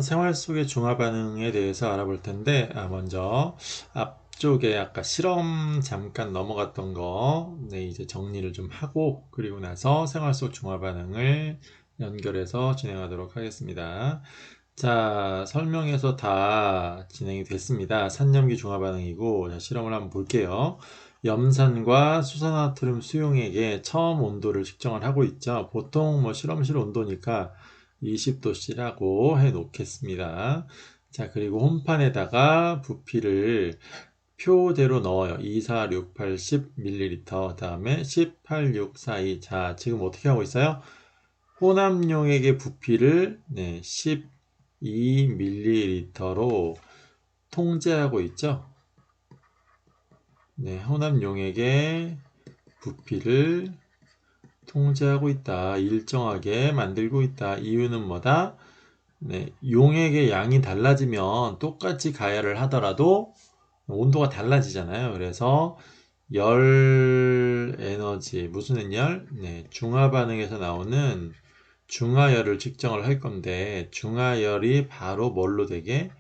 생활 속의 중화 반응에 대해서 알아볼 텐데, 먼저 앞쪽에 아까 실험 잠깐 넘어갔던 거, 네, 이제 정리를 좀 하고, 그리고 나서 생활 속 중화 반응을 연결해서 진행하도록 하겠습니다. 자, 설명에서 다 진행이 됐습니다. 산염기 중화 반응이고, 자, 실험을 한번 볼게요. 염산과 수산화트륨 수용액의 처음 온도를 측정을 하고 있죠. 보통 뭐 실험실 온도니까 20도씨라고 해 놓겠습니다. 자, 그리고 홈판에다가 부피를 표대로 넣어요. 2, 4, 6, 8, 10ml. 다음에 10, 8, 6, 4, 2. 자, 지금 어떻게 하고 있어요? 혼합용액의 부피를 12ml로 통제하고 있죠. 네, 혼합용액의 부피를 통제하고 있다. 일정하게 만들고 있다. 이유는 뭐다? 네, 용액의 양이 달라지면 똑같이 가열을 하더라도 온도가 달라지잖아요. 그래서 열 에너지, 무슨 열? 네, 중화 반응에서 나오는 중화열을 측정을 할 건데, 중화열이 바로 뭘로 되게?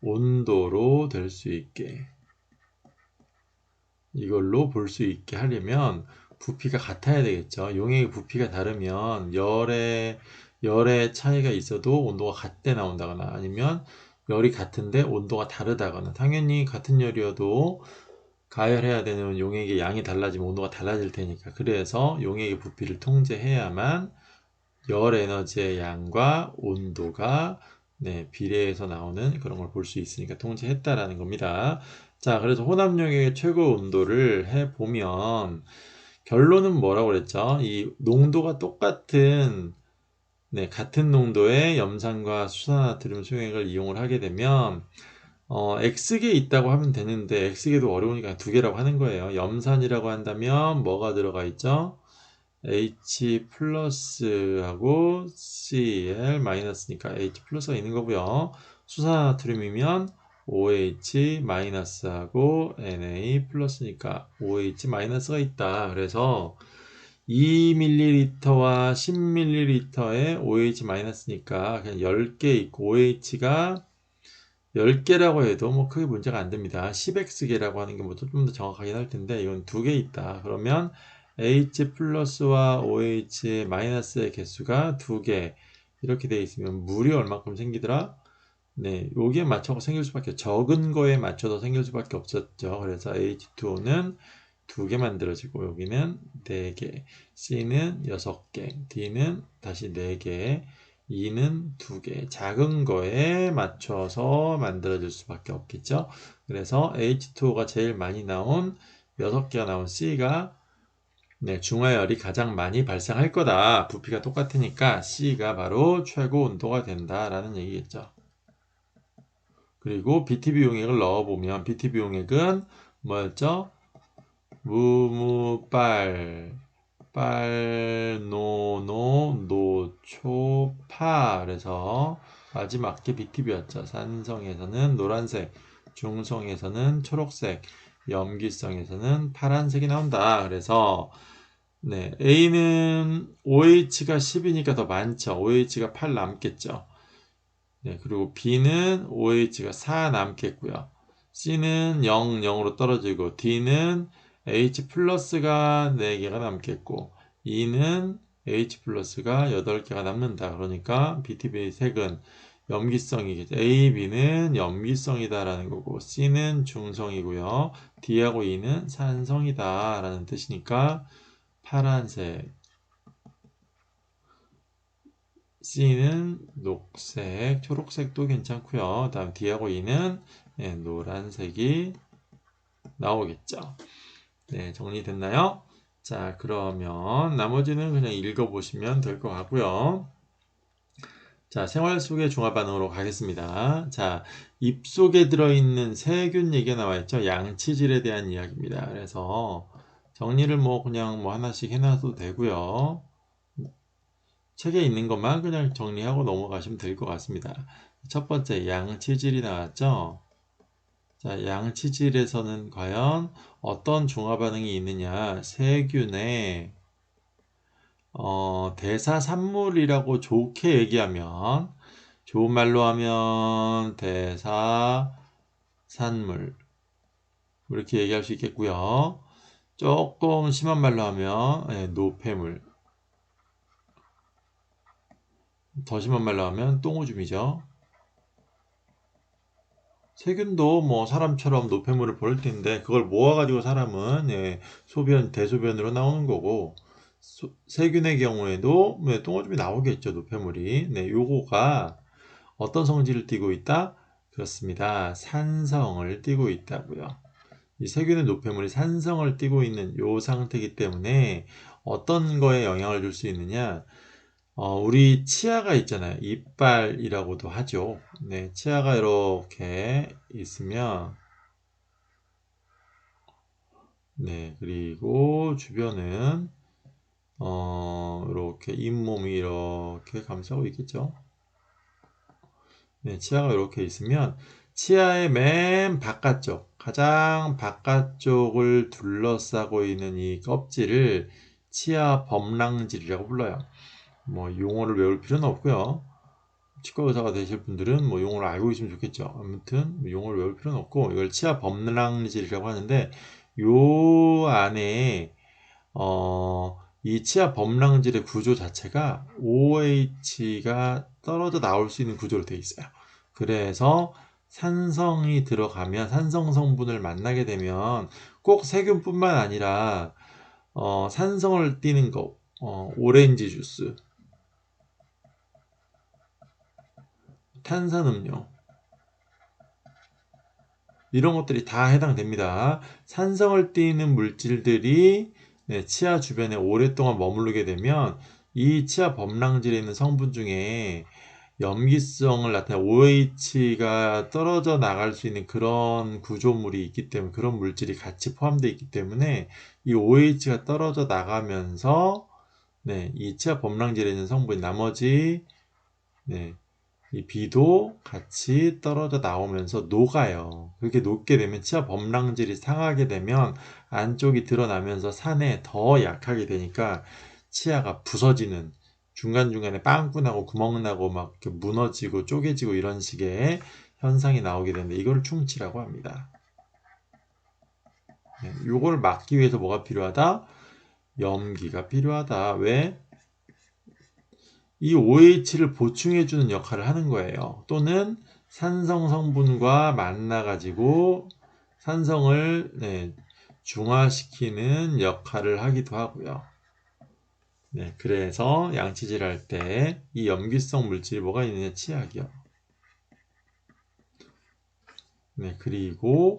온도로 될 수 있게. 이걸로 볼 수 있게 하려면 부피가 같아야 되겠죠. 용액의 부피가 다르면 열의 차이가 있어도 온도가 같게 나온다거나 아니면 열이 같은데 온도가 다르다거나 당연히 같은 열이어도 가열해야 되는 용액의 양이 달라지면 온도가 달라질 테니까 그래서 용액의 부피를 통제해야만 열 에너지의 양과 온도가 비례해서 나오는 그런 걸 볼 수 있으니까 통제했다라는 겁니다. 자, 그래서 혼합용액의 최고 온도를 해보면 결론은 뭐라고 그랬죠? 이 농도가 똑같은 같은 농도의 염산과 수산화트륨 수용액을 이용을 하게 되면 X개 있다고 하면 되는데 X개도 어려우니까 두 개라고 하는 거예요. 염산이라고 한다면 뭐가 들어가 있죠? H 플러스하고 Cl 마이너스니까 H 플러스가 있는 거고요. 수산화트륨이면 OH 마이너스하고 Na 플러스니까 OH 마이너스가 있다. 그래서 2ml와 10ml에 OH 마이너스니까 그냥 10개 있고 OH가 10개라고 해도 뭐 크게 문제가 안 됩니다. 10x개라고 하는 게 뭐 좀 더 정확하긴 할 텐데 이건 두 개 있다. 그러면 H 플러스와 OH 마이너스의 개수가 두 개 이렇게 돼 있으면 물이 얼마큼 생기더라? 네, 여기에 맞춰서 생길 수밖에 적은 거에 맞춰서 생길 수밖에 없었죠. 그래서 H2O는 두 개 만들어지고 여기는 네 개, C는 6개, D는 다시 4개, E는 2개. 작은 거에 맞춰서 만들어질 수밖에 없겠죠. 그래서 H2O가 제일 많이 나온 6개가 나온 C가 중화열이 가장 많이 발생할 거다. 부피가 똑같으니까 C가 바로 최고 온도가 된다라는 얘기겠죠. 그리고 BTB 용액을 넣어보면 BTB 용액은 뭐였죠? 무무빨 빨노노 노초파 그래서 마지막 게 BTB였죠. 산성에서는 노란색, 중성에서는 초록색, 염기성에서는 파란색이 나온다. 그래서 A는 OH가 10이니까 더 많죠. OH가 8 남겠죠. 그리고 B는 OH가 4 남겠고요. C는 0, 0으로 떨어지고 D는 H 플러스가 4개가 남겠고 E는 H 플러스가 8개가 남는다. 그러니까 BTB 색은 염기성이겠죠. A, B는 염기성이다라는 거고 C는 중성이고요. D하고 E는 산성이다라는 뜻이니까 파란색 C는 녹색, 초록색도 괜찮고요. 다음 D하고 E는 노란색이 나오겠죠. 네, 정리됐나요? 자, 그러면 나머지는 그냥 읽어보시면 될 것 같고요. 자, 생활 속의 중화 반응으로 가겠습니다. 자, 입속에 들어있는 세균 얘기가 나와 있죠. 양치질에 대한 이야기입니다. 그래서 정리를 그냥 하나씩 해놔도 되고요. 책에 있는 것만 그냥 정리하고 넘어가시면 될 것 같습니다. 첫 번째, 양치질이 나왔죠? 자, 양치질에서는 과연 어떤 중화 반응이 있느냐? 세균의 대사산물이라고 좋게 얘기하면 좋은 말로 하면 대사, 산물 이렇게 얘기할 수 있겠고요. 조금 심한 말로 하면 노폐물, 더 심한 말로 하면 똥오줌이죠. 세균도 뭐 사람처럼 노폐물을 버릴 텐데 그걸 모아가지고 사람은 소변, 대소변으로 나오는 거고 세균의 경우에도 똥오줌이 나오겠죠. 노폐물이. 네, 요거가 어떤 성질을 띠고 있다? 그렇습니다. 산성을 띠고 있다고요. 이 세균의 노폐물이 산성을 띠고 있는 요 상태이기 때문에 어떤 거에 영향을 줄 수 있느냐? 우리 치아가 있잖아요. 이빨이라고도 하죠. 네, 치아가 이렇게 있으면, 네, 그리고 주변은, 이렇게 잇몸이 이렇게 감싸고 있겠죠. 네, 치아가 이렇게 있으면, 치아의 맨 바깥쪽, 가장 바깥쪽을 둘러싸고 있는 이 껍질을 치아 범랑질이라고 불러요. 뭐, 용어를 외울 필요는 없고요. 치과 의사가 되실 분들은 뭐 용어를 알고 있으면 좋겠죠. 아무튼 뭐 용어를 외울 필요는 없고 이걸 치아 범랑질이라고 하는데 요 안에 이 치아 범랑질의 구조 자체가 OH가 떨어져 나올 수 있는 구조로 되어 있어요. 그래서 산성이 들어가면 산성 성분을 만나게 되면 꼭 세균뿐만 아니라 산성을 띠는 거 오렌지 주스, 탄산음료 이런 것들이 다 해당됩니다. 산성을 띠는 물질들이 치아 주변에 오랫동안 머무르게 되면 이 치아 범랑질에 있는 성분 중에 염기성을 나타내는 OH가 떨어져 나갈 수 있는 그런 구조물이 있기 때문에 그런 물질이 같이 포함되어 있기 때문에 이 OH가 떨어져 나가면서 이 치아 범랑질에 있는 성분이 나머지 이 비도 같이 떨어져 나오면서 녹아요. 그렇게 녹게 되면 치아 범랑질이 상하게 되면 안쪽이 드러나면서 산에 더 약하게 되니까 치아가 부서지는 중간중간에 빵꾸 나고 구멍 나고 막 이렇게 무너지고 쪼개지고 이런 식의 현상이 나오게 되는데 이걸 충치라고 합니다. 이걸 막기 위해서 뭐가 필요하다? 염기가 필요하다. 왜? 이 OH를 보충해주는 역할을 하는 거예요. 또는 산성 성분과 만나가지고 산성을 중화시키는 역할을 하기도 하고요. 그래서 양치질 할 때 이 염기성 물질이 뭐가 있느냐? 치약이요. 그리고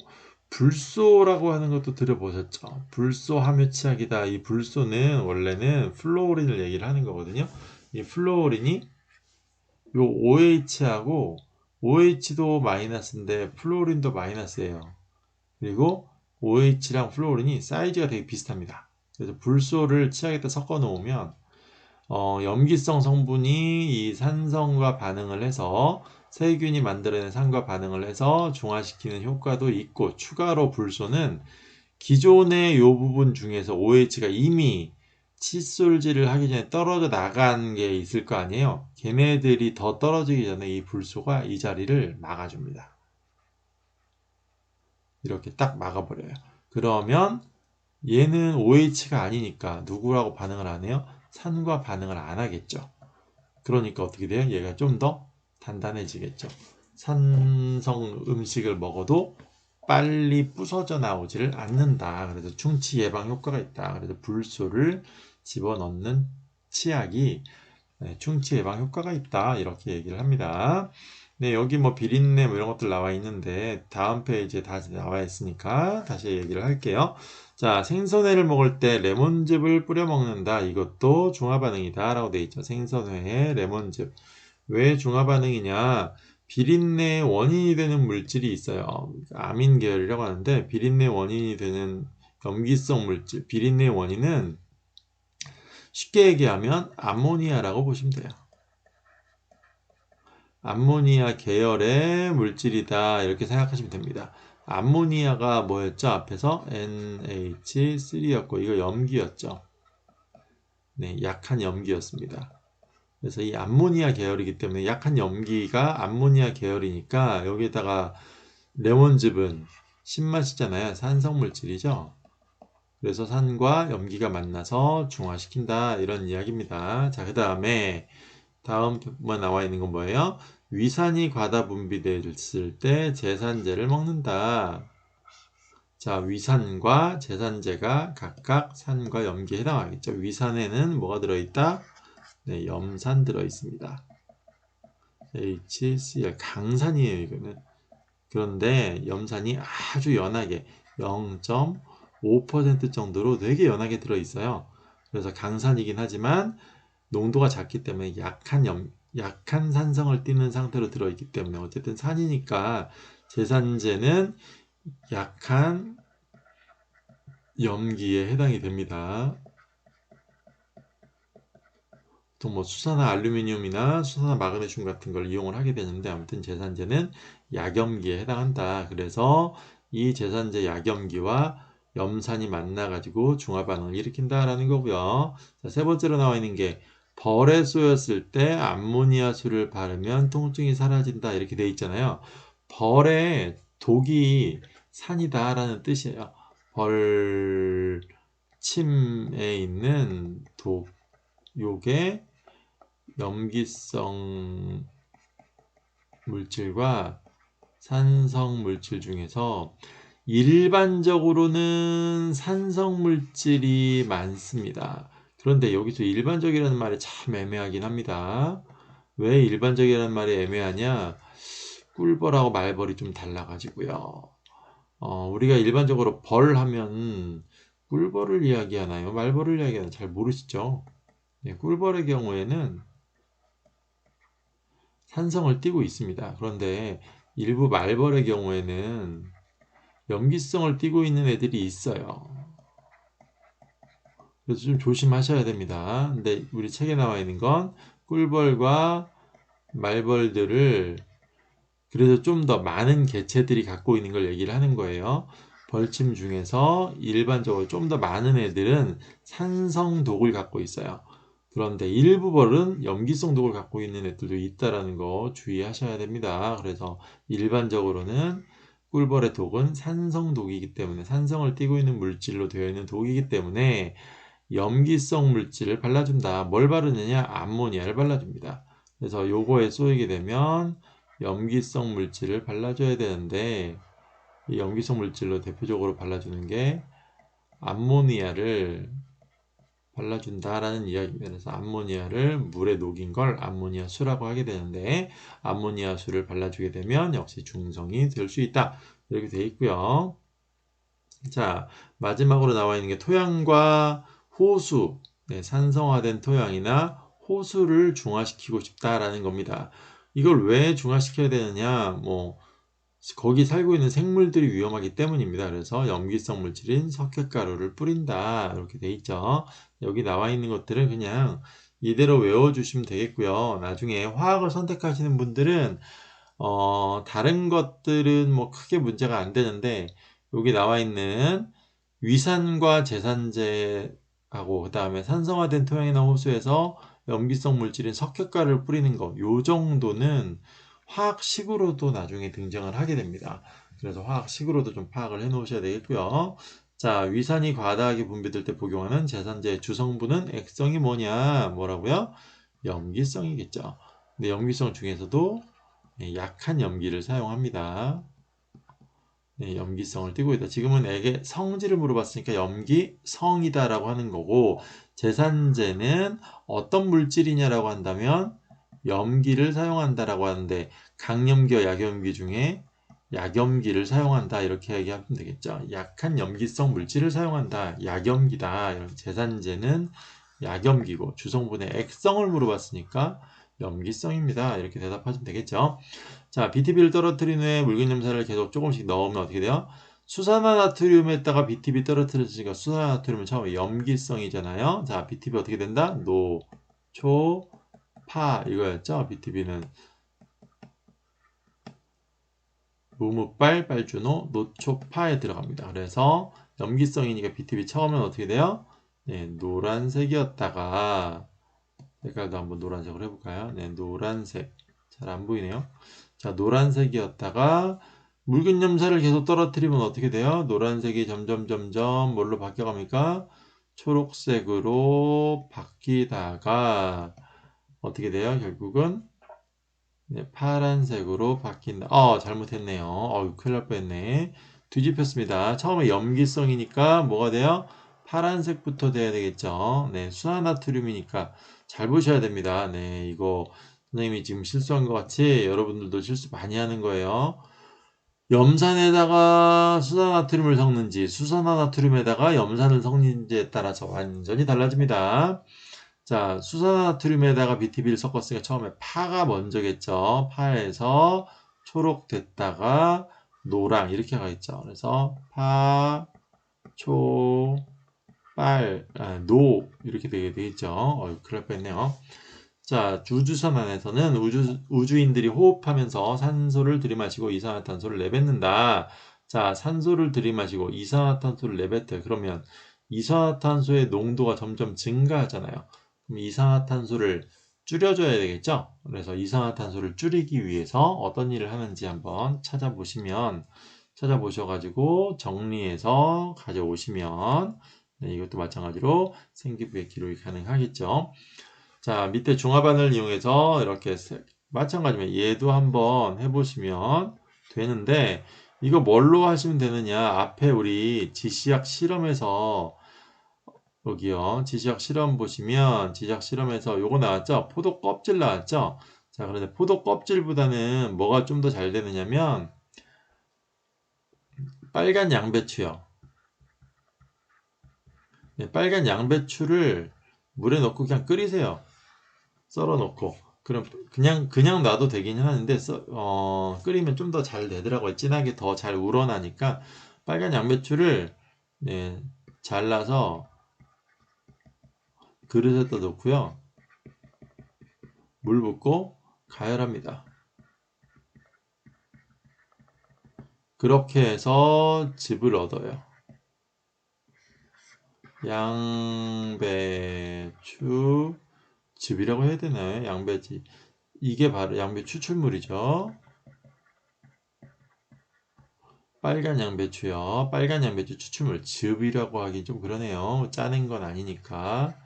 불소라고 하는 것도 들어보셨죠? 불소 함유 치약이다. 이 불소는 원래는 플로우린을 얘기를 하는 거거든요. 이 플로우린이 요 OH하고 OH도 마이너스인데 플로린도 마이너스예요. 그리고 OH랑 플로린이 사이즈가 되게 비슷합니다. 그래서 불소를 치약에다 섞어 놓으면 염기성 성분이 이 산성과 반응을 해서 세균이 만들어낸 산과 반응을 해서 중화시키는 효과도 있고 추가로 불소는 기존의 요 부분 중에서 OH가 이미 칫솔질을 하기 전에 떨어져 나간 게 있을 거 아니에요. 걔네들이 더 떨어지기 전에 이 불소가 이 자리를 막아줍니다. 이렇게 딱 막아버려요. 그러면 얘는 OH가 아니니까 누구라고 반응을 안 해요? 산과 반응을 안 하겠죠. 그러니까 어떻게 돼요? 얘가 좀 더 단단해지겠죠. 산성 음식을 먹어도 빨리 부서져 나오지를 않는다. 그래서 충치 예방 효과가 있다. 그래서 불소를 집어넣는 치약이 충치 예방 효과가 있다. 이렇게 얘기를 합니다. 여기 뭐 비린내 뭐 이런 것들 나와 있는데 다음 페이지에 다시 나와 있으니까 다시 얘기를 할게요. 자, 생선회를 먹을 때 레몬즙을 뿌려 먹는다. 이것도 중화 반응이다 라고 되어 있죠. 생선회에 레몬즙. 왜 중화 반응이냐? 비린내의 원인이 되는 물질이 있어요. 아민 계열이라고 하는데 비린내 원인이 되는 염기성 물질, 비린내 원인은 쉽게 얘기하면 암모니아라고 보시면 돼요. 암모니아 계열의 물질이다 이렇게 생각하시면 됩니다. 암모니아가 뭐였죠? 앞에서 NH3였고 이거 염기였죠. 약한 염기였습니다. 그래서 이 암모니아 계열이기 때문에 약한 염기가 암모니아 계열이니까 여기에다가 레몬즙은 신맛이잖아요. 산성물질이죠. 그래서 산과 염기가 만나서 중화시킨다 이런 이야기입니다. 자, 그 다음에 다음 번 나와 있는 건 뭐예요? 위산이 과다 분비됐을 때 제산제를 먹는다. 자, 위산과 제산제가 각각 산과 염기에 해당하겠죠. 위산에는 뭐가 들어있다? 네, 염산 들어있습니다. HCl, 강산이에요, 이거는. 그런데 염산이 아주 연하게 0.5% 정도로 되게 연하게 들어있어요. 그래서 강산이긴 하지만 농도가 작기 때문에 약한 산성을 띠는 상태로 들어있기 때문에 어쨌든 산이니까 제산제는 약한 염기에 해당이 됩니다. 보통 뭐 수산화 알루미늄이나 수산화 마그네슘 같은 걸 이용을 하게 되는데 아무튼 제산제는 약염기에 해당한다. 그래서 이 제산제 약염기와 염산이 만나가지고 중화반응을 일으킨다라는 거고요. 자, 세 번째로 나와 있는 게 벌에 쏘였을 때 암모니아수를 바르면 통증이 사라진다 이렇게 돼 있잖아요. 벌에 독이 산이다라는 뜻이에요. 벌 침에 있는 독 요게 염기성 물질과 산성 물질 중에서 일반적으로는 산성 물질이 많습니다. 그런데 여기서 일반적이라는 말이 참 애매하긴 합니다. 왜 일반적이라는 말이 애매하냐? 꿀벌하고 말벌이 좀 달라가지고요. 우리가 일반적으로 벌 하면 꿀벌을 이야기하나요? 말벌을 이야기하나요? 잘 모르시죠? 네, 꿀벌의 경우에는 산성을 띠고 있습니다. 그런데 일부 말벌의 경우에는 염기성을 띠고 있는 애들이 있어요. 그래서 좀 조심하셔야 됩니다. 근데 우리 책에 나와 있는 건 꿀벌과 말벌들을 그래서 좀 더 많은 개체들이 갖고 있는 걸 얘기를 하는 거예요. 벌침 중에서 일반적으로 좀 더 많은 애들은 산성 독을 갖고 있어요. 그런데 일부 벌은 염기성 독을 갖고 있는 애들도 있다라는 거 주의하셔야 됩니다. 그래서 일반적으로는 꿀벌의 독은 산성 독이기 때문에 산성을 띠고 있는 물질로 되어 있는 독이기 때문에 염기성 물질을 발라준다. 뭘 바르느냐? 암모니아를 발라줍니다. 그래서 요거에 쏘이게 되면 염기성 물질을 발라줘야 되는데 이 염기성 물질로 대표적으로 발라주는 게 암모니아를 발라준다라는 이야기입니다. 그래서 암모니아를 물에 녹인 걸 암모니아 수라고 하게 되는데 암모니아 수를 발라주게 되면 역시 중성이 될 수 있다. 이렇게 되어 있고요. 자, 마지막으로 나와 있는 게 토양과 호수, 네, 산성화된 토양이나 호수를 중화시키고 싶다라는 겁니다. 이걸 왜 중화시켜야 되느냐? 뭐 거기 살고 있는 생물들이 위험하기 때문입니다. 그래서 염기성 물질인 석회가루를 뿌린다. 이렇게 돼 있죠. 여기 나와 있는 것들은 그냥 이대로 외워주시면 되겠고요. 나중에 화학을 선택하시는 분들은 다른 것들은 뭐 크게 문제가 안 되는데 여기 나와 있는 위산과 제산제하고 그 다음에 산성화된 토양이나 호수에서 염기성 물질인 석회가루를 뿌리는 거, 요 정도는 화학식으로도 나중에 등장을 하게 됩니다. 그래서 화학식으로도 좀 파악을 해 놓으셔야 되겠고요. 자, 위산이 과다하게 분비될 때 복용하는 제산제의 주성분은 액성이 뭐냐? 뭐라고요? 염기성이겠죠. 근데 염기성 중에서도 약한 염기를 사용합니다. 네, 염기성을 띠고 있다. 지금은 에게 성질을 물어봤으니까 염기성이다라고 하는 거고 제산제는 어떤 물질이냐라고 한다면 염기를 사용한다라고 하는데 강염기와 약염기 중에 약염기를 사용한다 이렇게 얘기하면 되겠죠. 약한 염기성 물질을 사용한다. 약염기다. 제산제는 약염기고 주성분의 액성을 물어봤으니까 염기성입니다. 이렇게 대답하시면 되겠죠. 자, BTB를 떨어뜨린 후에 묽은 염산을 계속 조금씩 넣으면 어떻게 돼요? 수산화나트륨에다가 BTB 떨어뜨렸으니까 수산화나트륨은 처음에 염기성이잖아요. 자, BTB 어떻게 된다? 노, 초, 파 이거였죠. BTB는 무무빨, 빨주노, 노초파에 들어갑니다. 그래서 염기성이니까 BTB 처음엔 어떻게 돼요? 네, 노란색이었다가 색깔도 한번 노란색으로 해볼까요? 네, 노란색. 잘 안 보이네요. 자, 노란색이었다가 묽은 염사를 계속 떨어뜨리면 어떻게 돼요? 노란색이 점점 뭘로 바뀌어갑니까? 초록색으로 바뀌다가 어떻게 돼요? 결국은 네, 파란색으로 바뀐다. 잘못했네요. 큰일 날 뻔했네. 뒤집혔습니다. 처음에 염기성이니까 뭐가 돼요? 파란색부터 돼야 되겠죠. 네, 수산나트륨이니까 잘 보셔야 됩니다. 네, 이거 선생님이 지금 실수한 것 같이 여러분들도 실수 많이 하는 거예요. 염산에다가 수산나트륨을 섞는지 수산화나트륨에다가 염산을 섞는지에 따라서 완전히 달라집니다. 자, 수산나트륨에다가 BTB를 섞었으니까 처음에 파가 먼저겠죠. 파에서 초록 됐다가 노랑 이렇게 가겠죠. 그래서 파, 초, 노 이렇게 되게 되겠죠. 큰일 날 뻔했네요. 자, 우주선 안에서는 우주인들이 호흡하면서 산소를 들이마시고 이산화탄소를 내뱉는다. 자, 산소를 들이마시고 이산화탄소를 내뱉어요. 그러면 이산화탄소의 농도가 점점 증가하잖아요. 그럼 이산화탄소를 줄여줘야 되겠죠? 그래서 이산화탄소를 줄이기 위해서 어떤 일을 하는지 한번 찾아보셔가지고 정리해서 가져오시면 네, 이것도 마찬가지로 생기부의 기록이 가능하겠죠. 자, 밑에 중화반을 이용해서 이렇게 마찬가지면 얘도 한번 해보시면 되는데 이거 뭘로 하시면 되느냐? 앞에 우리 지시학 실험에서 여기요. 지시학 실험 보시면 지시학 실험에서 요거 나왔죠? 포도 껍질 나왔죠? 자, 그런데 포도 껍질보다는 뭐가 좀 더 잘 되느냐면 빨간 양배추요. 네, 빨간 양배추를 물에 넣고 그냥 끓이세요. 썰어 놓고 그럼 그냥 놔도 되긴 하는데 끓이면 좀 더 잘 되더라고요. 진하게 더 잘 우러나니까 빨간 양배추를 네, 잘라서 그릇에다 놓고요. 물 붓고 가열합니다. 그렇게 해서 즙을 얻어요. 양배추 즙이라고 해야 되나요? 양배지. 이게 바로 양배추 추출물이죠. 빨간 양배추요. 빨간 양배추 추출물 즙이라고 하기 좀 그러네요. 짜는 건 아니니까.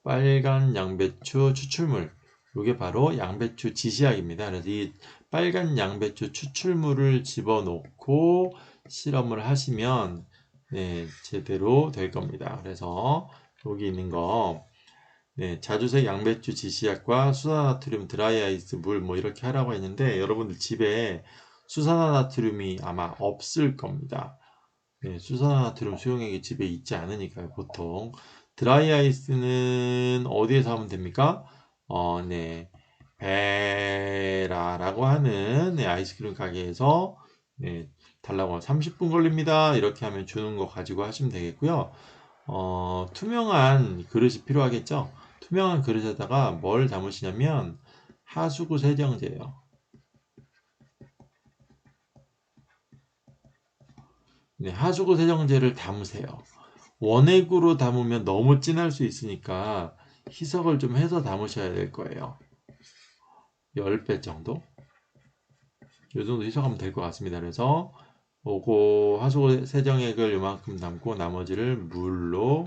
빨간 양배추 추출물. 이게 바로 양배추 지시약입니다. 그래서 이 빨간 양배추 추출물을 집어넣고 실험을 하시면 네, 제대로 될 겁니다. 그래서 여기 있는 거 네, 자주색 양배추 지시약과 수산나트륨 드라이아이스 물 뭐 이렇게 하라고 했는데 여러분들 집에 수산화나트륨이 아마 없을 겁니다. 네, 수산화나트륨 수용액이 집에 있지 않으니까요, 보통. 드라이아이스는 어디에서 하면 됩니까? 네, 베라라고 하는 네, 아이스크림 가게에서 네, 달라고 하면 30분 걸립니다. 이렇게 하면 주는 거 가지고 하시면 되겠고요. 투명한 그릇이 필요하겠죠? 투명한 그릇에다가 뭘 담으시냐면 하수구 세정제예요. 네, 하수구 세정제를 담으세요. 원액으로 담으면 너무 진할 수 있으니까 희석을 좀 해서 담으셔야 될 거예요. 10배 정도? 이 정도 희석하면 될 것 같습니다. 그래서 요거 하수구 세정액을 요만큼 담고 나머지를 물로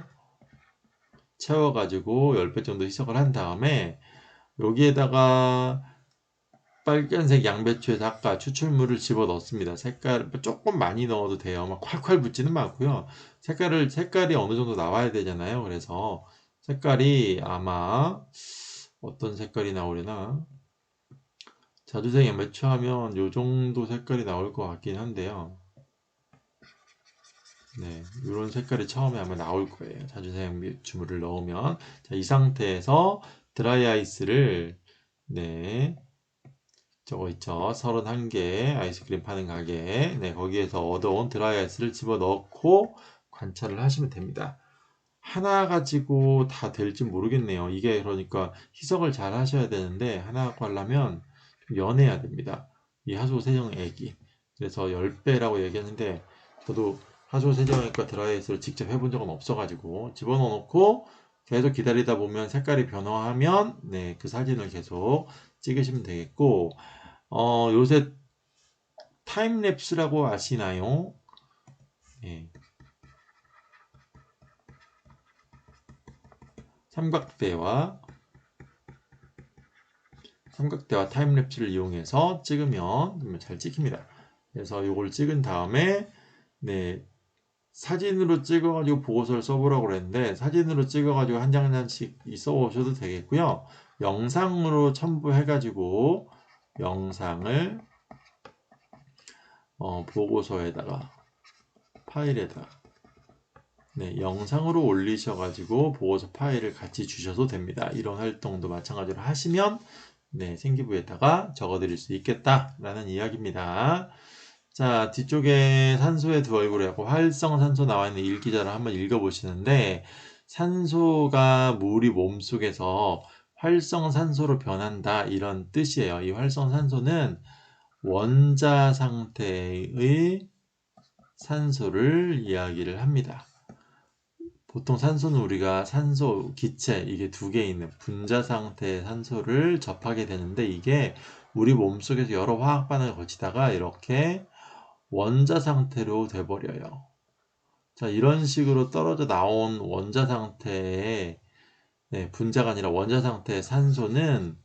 채워가지고 10배 정도 희석을 한 다음에 여기에다가 빨간색 양배추에서 아까 추출물을 집어 넣습니다. 색깔 조금 많이 넣어도 돼요. 막 콸콸 붓지는 않고요. 색깔이 어느 정도 나와야 되잖아요. 그래서 색깔이 아마 어떤 색깔이 나오려나? 자주색 양배추 하면 요 정도 색깔이 나올 것 같긴 한데요. 네, 이런 색깔이 처음에 아마 나올 거예요. 자주색 양배추물을 넣으면. 자, 이 상태에서 드라이 아이스를 네, 저거 있죠. 31개 아이스크림 파는 가게. 네, 거기에서 얻어온 드라이 아이스를 집어넣고 관찰을 하시면 됩니다. 하나 가지고 다 될지 모르겠네요. 이게 그러니까 희석을 잘 하셔야 되는데 하나 갖고 하려면 좀 연해야 됩니다. 이 하수구 세정액이. 그래서 10배라고 얘기했는데 저도 하수구 세정액과 드라이 아이스를 직접 해본 적은 없어가지고 집어넣고 계속 기다리다 보면 색깔이 변화하면 네, 그 사진을 계속 찍으시면 되겠고 요새 타임랩스라고 아시나요? 네. 삼각대와 타임랩스를 이용해서 찍으면 잘 찍힙니다. 그래서 이걸 찍은 다음에 네, 사진으로 찍어가지고 보고서를 써보라고 그랬는데 사진으로 찍어가지고 한 장 한 장씩 써보셔도 되겠고요. 영상으로 첨부해가지고 영상을 보고서에다가 파일에다가 네, 영상으로 올리셔가지고 보고서 파일을 같이 주셔도 됩니다. 이런 활동도 마찬가지로 하시면 네, 생기부에다가 적어드릴 수 있겠다라는 이야기입니다. 자, 뒤쪽에 산소의 두 얼굴이라고 활성산소 나와 있는 일기자를 한번 읽어보시는데 산소가 우리 몸속에서 활성산소로 변한다 이런 뜻이에요. 이 활성산소는 원자 상태의 산소를 이야기를 합니다. 보통 산소는 우리가 산소 기체 이게 두 개 있는 분자 상태의 산소를 접하게 되는데 이게 우리 몸속에서 여러 화학 반응을 거치다가 이렇게 원자 상태로 돼버려요. 자, 이런 식으로 떨어져 나온 원자 상태의 네, 분자가 아니라 원자 상태의 산소는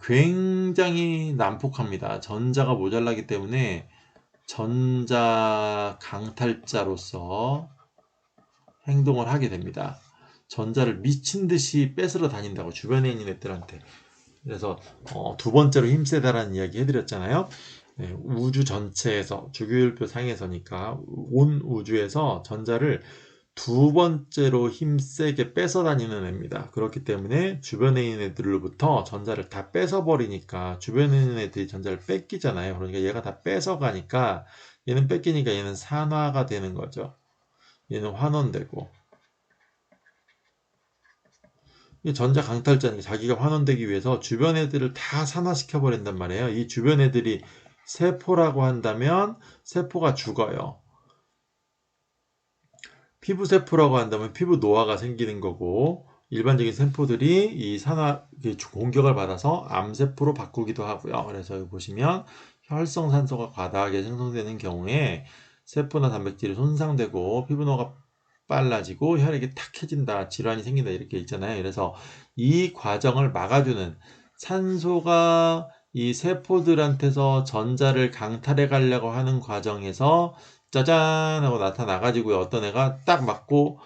굉장히 난폭합니다. 전자가 모자라기 때문에 전자 강탈자로서 행동을 하게 됩니다. 전자를 미친 듯이 뺏으러 다닌다고 주변에 있는 애들한테. 그래서 두 번째로 힘세다라는 이야기 해드렸잖아요. 네, 우주 전체에서 주기율표 상에서니까 온 우주에서 전자를 두 번째로 힘세게 뺏어 다니는 애입니다. 그렇기 때문에 주변에 있는 애들로부터 전자를 다 뺏어 버리니까 주변에 있는 애들이 전자를 뺏기잖아요. 그러니까 얘가 다 뺏어 가니까 얘는 뺏기니까 얘는 산화가 되는 거죠. 얘는 환원되고 전자 강탈자니까 자기가 환원되기 위해서 주변 애들을 다 산화시켜 버린단 말이에요. 이 주변 애들이 세포라고 한다면 세포가 죽어요. 피부 세포라고 한다면 피부 노화가 생기는 거고 일반적인 세포들이 이 산화 공격을 받아서 암세포로 바꾸기도 하고요. 그래서 여기 보시면 혈성산소가 과다하게 생성되는 경우에 세포나 단백질이 손상되고 피부 노화가 빨라지고 혈액이 탁해진다, 질환이 생긴다 이렇게 있잖아요. 그래서 이 과정을 막아주는 산소가 이 세포들한테서 전자를 강탈해 가려고 하는 과정에서 짜잔 하고 나타나가지고 어떤 애가 딱 맞고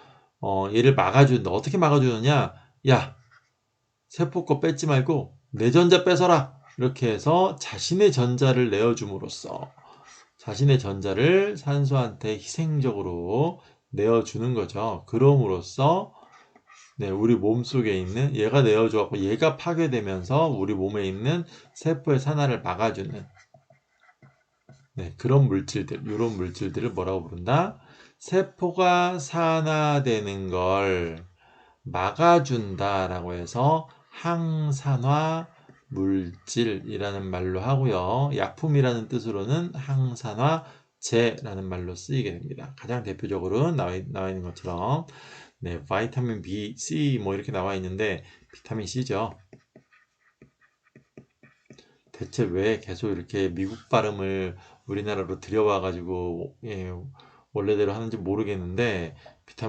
얘를 막아준다. 어떻게 막아주느냐? 야, 세포 거 뺏지 말고 내 전자 뺏어라. 이렇게 해서 자신의 전자를 내어줌으로써 자신의 전자를 산소한테 희생적으로 내어주는 거죠. 그럼으로써 네, 우리 몸속에 있는 얘가 내어줘갖고 얘가 파괴되면서 우리 몸에 있는 세포의 산화를 막아주는 네, 그런 물질들, 이런 물질들을 뭐라고 부른다? 세포가 산화되는 걸 막아준다라고 해서 항산화 물질이라는 말로 하고요. 약품이라는 뜻으로는 항산화제라는 말로 쓰이게 됩니다. 가장 대표적으로 나와 있는 것처럼 네, 바이타민 B, C 뭐 이렇게 나와 있는데 비타민 C죠. 대체 왜 계속 이렇게 미국 발음을 우리나라로 들여와가지고 원래대로 하는지 모르겠는데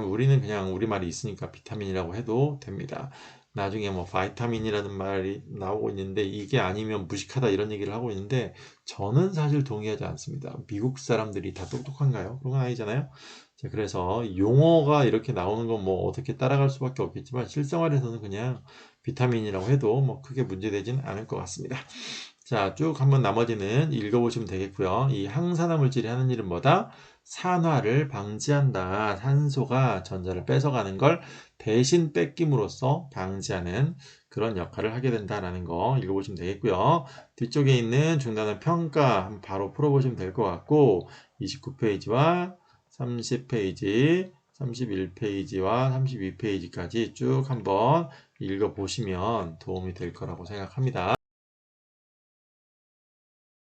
우리는 그냥 우리말이 있으니까 비타민이라고 해도 됩니다. 나중에 뭐 바이타민이라는 말이 나오고 있는데 이게 아니면 무식하다 이런 얘기를 하고 있는데 저는 사실 동의하지 않습니다. 미국 사람들이 다 똑똑한가요? 그런 건 아니잖아요. 자, 그래서 용어가 이렇게 나오는 건 뭐 어떻게 따라갈 수밖에 없겠지만 실생활에서는 그냥 비타민이라고 해도 뭐 크게 문제되지는 않을 것 같습니다. 자, 쭉 한번 나머지는 읽어보시면 되겠고요. 이 항산화 물질이 하는 일은 뭐다? 산화를 방지한다. 산소가 전자를 뺏어가는 걸 대신 뺏김으로써 방지하는 그런 역할을 하게 된다라는 거 읽어보시면 되겠고요. 뒤쪽에 있는 중단원 평가 한번 바로 풀어보시면 될 것 같고 29페이지와 30페이지, 31페이지와 32페이지까지 쭉 한번 읽어보시면 도움이 될 거라고 생각합니다.